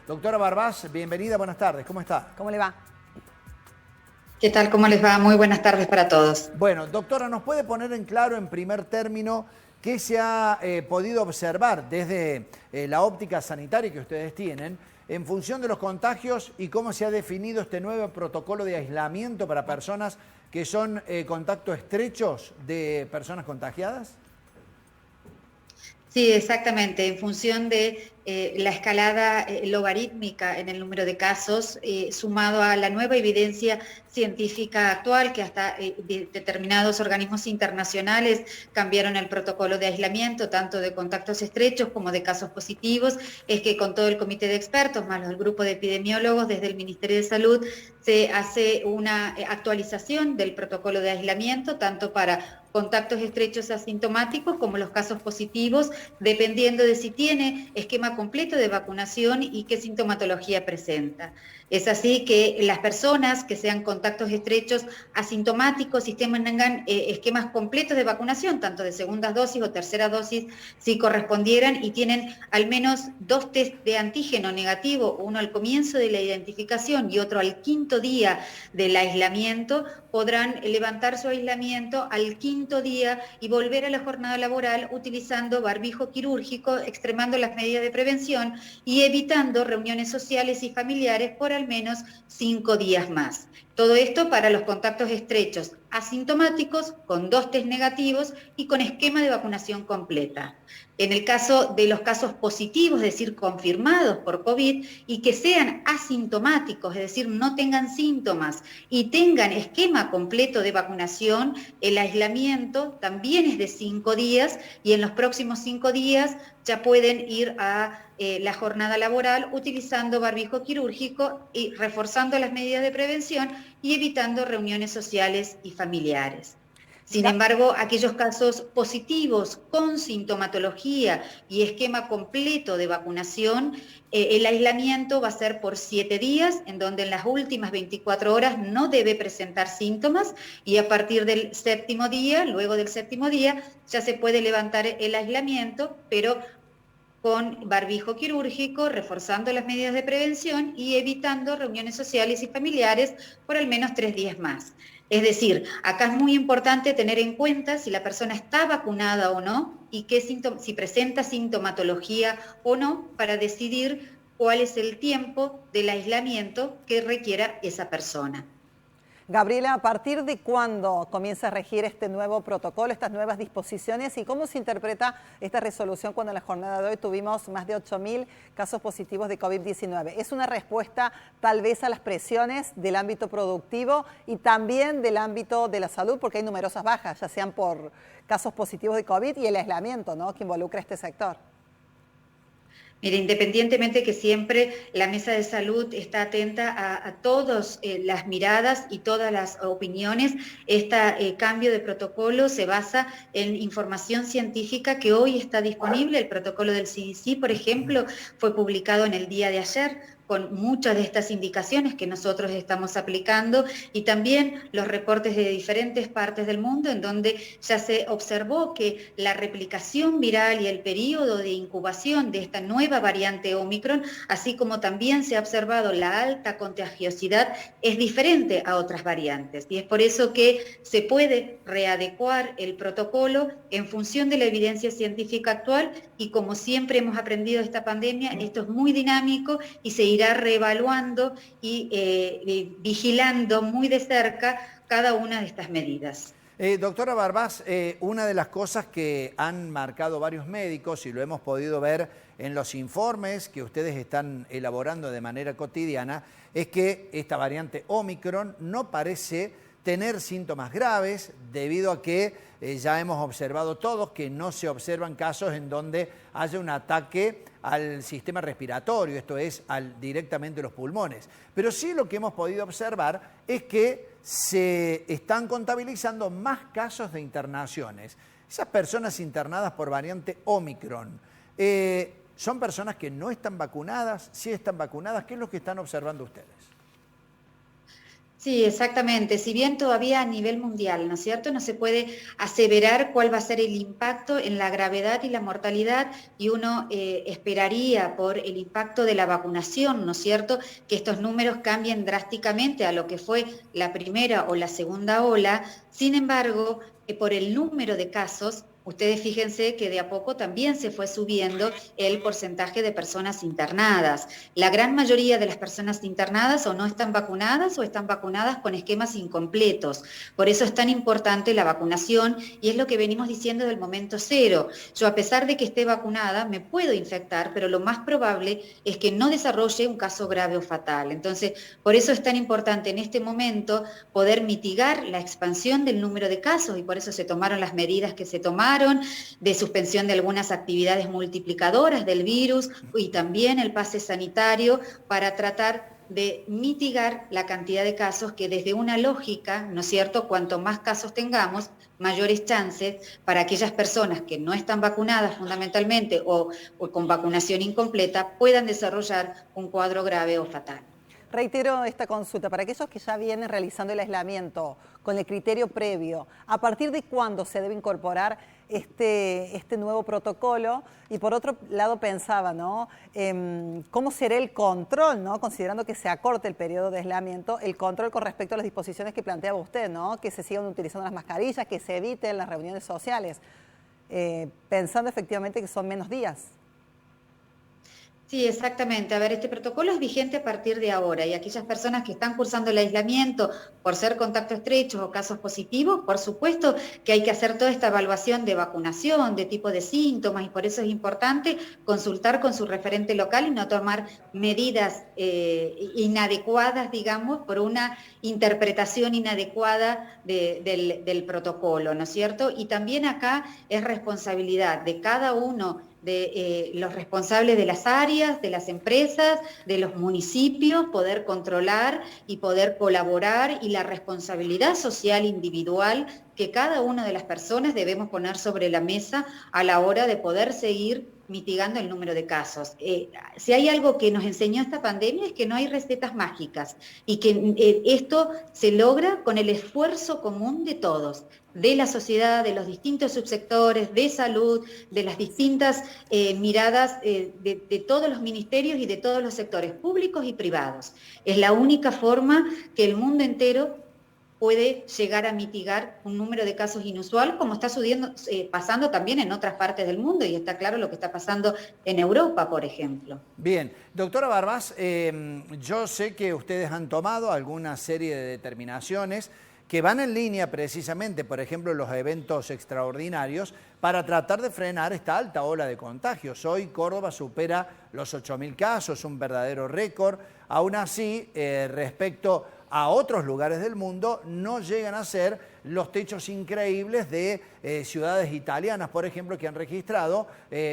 Doctora Barbás, bienvenida, buenas tardes, ¿cómo está? ¿Cómo le va? ¿Qué tal? ¿Cómo les va? Muy buenas tardes para todos. Bueno, doctora, ¿nos puede poner en claro, en primer término, qué se ha podido observar desde la óptica sanitaria que ustedes tienen en función de los contagios y cómo se ha definido este nuevo protocolo de aislamiento para personas que son contactos estrechos de personas contagiadas? Sí, exactamente. En función de la escalada logarítmica en el número de casos, sumado a la nueva evidencia científica actual, que hasta determinados organismos internacionales cambiaron el protocolo de aislamiento, tanto de contactos estrechos como de casos positivos, es que con todo el comité de expertos, más el grupo de epidemiólogos desde el Ministerio de Salud, se hace una actualización del protocolo de aislamiento, tanto para contactos estrechos asintomáticos como los casos positivos, dependiendo de si tiene esquema completo de vacunación y qué sintomatología presenta. Es así que las personas que sean contactos estrechos asintomáticos y tengan esquemas completos de vacunación, tanto de segundas dosis o tercera dosis, si correspondieran, y tienen al menos 2 test de antígeno negativo, uno al comienzo de la identificación y otro al 5.º día del aislamiento, podrán levantar su aislamiento al 5.º día y volver a la jornada laboral utilizando barbijo quirúrgico, extremando las medidas de prevención y evitando reuniones sociales y familiares por al menos 5 días más. Todo esto para los contactos estrechos asintomáticos, con 2 test negativos y con esquema de vacunación completa. En el caso de los casos positivos, es decir, confirmados por COVID y que sean asintomáticos, es decir, no tengan síntomas y tengan esquema completo de vacunación, el aislamiento también es de 5 días y en los próximos 5 días ya pueden ir a la jornada laboral utilizando barbijo quirúrgico y reforzando las medidas de prevención y evitando reuniones sociales y familiares. Sin embargo, aquellos casos positivos con sintomatología y esquema completo de vacunación, el aislamiento va a ser por 7 días, en donde en las últimas 24 horas no debe presentar síntomas y a partir del 7.º día, luego del 7.º día, ya se puede levantar el aislamiento, pero con barbijo quirúrgico, reforzando las medidas de prevención y evitando reuniones sociales y familiares por al menos 3 días más. Es decir, acá es muy importante tener en cuenta si la persona está vacunada o no y si presenta sintomatología o no, para decidir cuál es el tiempo del aislamiento que requiera esa persona. Gabriela, ¿a partir de cuándo comienza a regir este nuevo protocolo, estas nuevas disposiciones y cómo se interpreta esta resolución cuando en la jornada de hoy tuvimos más de 8.000 casos positivos de COVID-19? ¿Es una respuesta tal vez a las presiones del ámbito productivo y también del ámbito de la salud? Porque hay numerosas bajas, ya sean por casos positivos de COVID y el aislamiento, ¿no?, que involucra a este sector. Mire, independientemente que siempre la Mesa de Salud está atenta a todas las miradas y todas las opiniones, este cambio de protocolo se basa en información científica que hoy está disponible. El protocolo del CDC, por ejemplo, fue publicado en el día de ayer, con muchas de estas indicaciones que nosotros estamos aplicando y también los reportes de diferentes partes del mundo en donde ya se observó que la replicación viral y el periodo de incubación de esta nueva variante Omicron, así como también se ha observado la alta contagiosidad, es diferente a otras variantes. Y es por eso que se puede readecuar el protocolo en función de la evidencia científica actual y como siempre hemos aprendido de esta pandemia, esto es muy dinámico y se irá reevaluando y vigilando muy de cerca cada una de estas medidas. Doctora Barbás, una de las cosas que han marcado varios médicos y lo hemos podido ver en los informes que ustedes están elaborando de manera cotidiana es que esta variante Omicron no parece tener síntomas graves debido a que ya hemos observado todos que no se observan casos en donde haya un ataque al sistema respiratorio, esto es, directamente los pulmones. Pero sí lo que hemos podido observar es que se están contabilizando más casos de internaciones. Esas personas internadas por variante Omicron, ¿son personas que no están vacunadas? ¿Sí están vacunadas? ¿Qué es lo que están observando ustedes? Sí, exactamente. Si bien todavía a nivel mundial, ¿no es cierto?, no se puede aseverar cuál va a ser el impacto en la gravedad y la mortalidad, y uno esperaría por el impacto de la vacunación, ¿no es cierto?, que estos números cambien drásticamente a lo que fue la primera o la segunda ola. Sin embargo, por el número de casos, ustedes fíjense que de a poco también se fue subiendo el porcentaje de personas internadas. La gran mayoría de las personas internadas o no están vacunadas o están vacunadas con esquemas incompletos. Por eso es tan importante la vacunación, y es lo que venimos diciendo del momento cero. Yo, a pesar de que esté vacunada, me puedo infectar, pero lo más probable es que no desarrolle un caso grave o fatal. Entonces, por eso es tan importante en este momento poder mitigar la expansión del número de casos, y por eso se tomaron las medidas que se tomaron, de suspensión de algunas actividades multiplicadoras del virus, y también el pase sanitario, para tratar de mitigar la cantidad de casos que, desde una lógica, ¿no es cierto?, cuanto más casos tengamos, mayores chances para aquellas personas que no están vacunadas fundamentalmente o con vacunación incompleta puedan desarrollar un cuadro grave o fatal. Reitero esta consulta, para aquellos que ya vienen realizando el aislamiento con el criterio previo, ¿a partir de cuándo se debe incorporar este nuevo protocolo? Y por otro lado pensaba, ¿no?, ¿cómo será el control, ¿no?, considerando que se acorte el periodo de aislamiento, el control con respecto a las disposiciones que planteaba usted, ¿no?, que se sigan utilizando las mascarillas, que se eviten las reuniones sociales, pensando efectivamente que son menos días? Sí, exactamente. A ver, este protocolo es vigente a partir de ahora, y aquellas personas que están cursando el aislamiento por ser contacto estrechos o casos positivos, por supuesto que hay que hacer toda esta evaluación de vacunación, de tipo de síntomas, y por eso es importante consultar con su referente local y no tomar medidas inadecuadas, digamos, por una interpretación inadecuada del protocolo, ¿no es cierto? Y también acá es responsabilidad de cada uno de los responsables de las áreas, de las empresas, de los municipios, poder controlar y poder colaborar, y la responsabilidad social individual que cada una de las personas debemos poner sobre la mesa a la hora de poder seguir mitigando el número de casos. Si hay algo que nos enseñó esta pandemia, es que no hay recetas mágicas, y que esto se logra con el esfuerzo común de todos, de la sociedad, de los distintos subsectores, de salud, de las distintas miradas de todos los ministerios y de todos los sectores públicos y privados. Es la única forma que el mundo entero puede llegar a mitigar un número de casos inusual, como está pasando también en otras partes del mundo, y está claro lo que está pasando en Europa, por ejemplo. Bien, doctora Barbás, yo sé que ustedes han tomado alguna serie de determinaciones que van en línea precisamente, por ejemplo, los eventos extraordinarios, para tratar de frenar esta alta ola de contagios. Hoy Córdoba supera los 8.000 casos, un verdadero récord. Aún así, respecto a otros lugares del mundo, no llegan a ser los techos increíbles de ciudades italianas, por ejemplo, que han registrado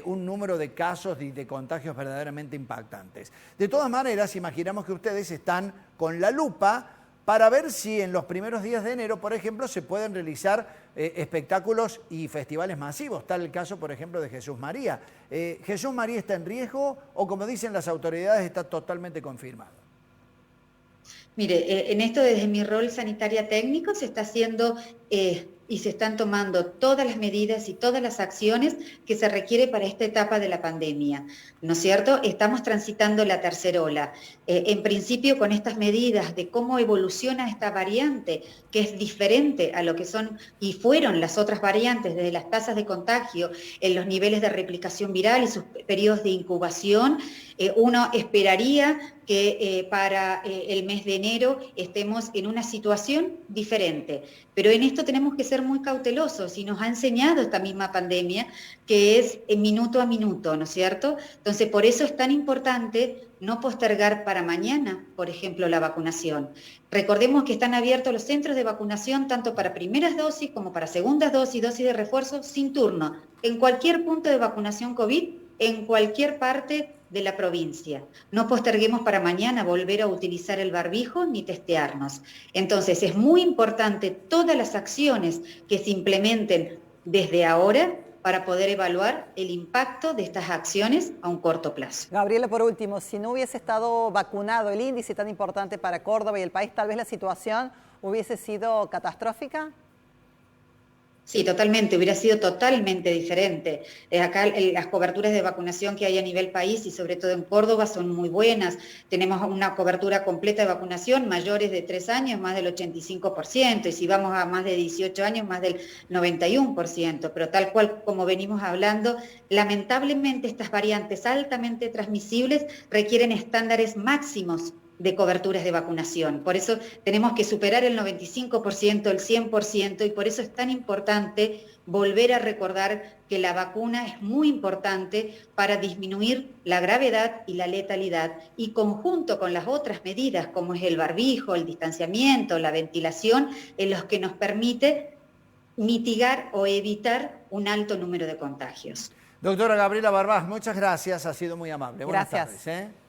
un número de casos de contagios verdaderamente impactantes. De todas maneras, imaginamos que ustedes están con la lupa para ver si en los primeros días de enero, por ejemplo, se pueden realizar espectáculos y festivales masivos. Tal el caso, por ejemplo, de Jesús María. ¿Jesús María está en riesgo o, como dicen las autoridades, está totalmente confirmado? Mire, en esto, desde mi rol sanitaria técnico, se está haciendo y se están tomando todas las medidas y todas las acciones que se requiere para esta etapa de la pandemia, ¿no es cierto? Estamos transitando la tercera ola. En principio, con estas medidas de cómo evoluciona esta variante, que es diferente a lo que son y fueron las otras variantes, desde las tasas de contagio, en los niveles de replicación viral y sus periodos de incubación, uno esperaría que para el mes de enero estemos en una situación diferente. Pero en esto tenemos que ser muy cautelosos, y nos ha enseñado esta misma pandemia que es minuto a minuto, ¿no es cierto? Entonces, por eso es tan importante no postergar para mañana, por ejemplo, la vacunación. Recordemos que están abiertos los centros de vacunación tanto para primeras dosis como para segundas dosis, dosis de refuerzo, sin turno, en cualquier punto de vacunación COVID, en cualquier parte de la provincia. No posterguemos para mañana volver a utilizar el barbijo ni testearnos. Entonces, es muy importante todas las acciones que se implementen desde ahora para poder evaluar el impacto de estas acciones a un corto plazo. Gabriela, por último, si no hubiese estado vacunado el índice tan importante para Córdoba y el país, tal vez la situación hubiese sido catastrófica. Sí, totalmente, hubiera sido totalmente diferente. Acá las coberturas de vacunación que hay a nivel país y sobre todo en Córdoba son muy buenas. Tenemos una cobertura completa de vacunación, mayores de 3 años, más del 85%, y si vamos a más de 18 años, más del 91%. Pero tal cual como venimos hablando, lamentablemente estas variantes altamente transmisibles requieren estándares máximos de coberturas de vacunación. Por eso tenemos que superar el 95%, el 100%, y por eso es tan importante volver a recordar que la vacuna es muy importante para disminuir la gravedad y la letalidad, y conjunto con las otras medidas, como es el barbijo, el distanciamiento, la ventilación, en los que nos permite mitigar o evitar un alto número de contagios. Doctora Gabriela Barbás, muchas gracias, ha sido muy amable. Buenas Gracias. tardes.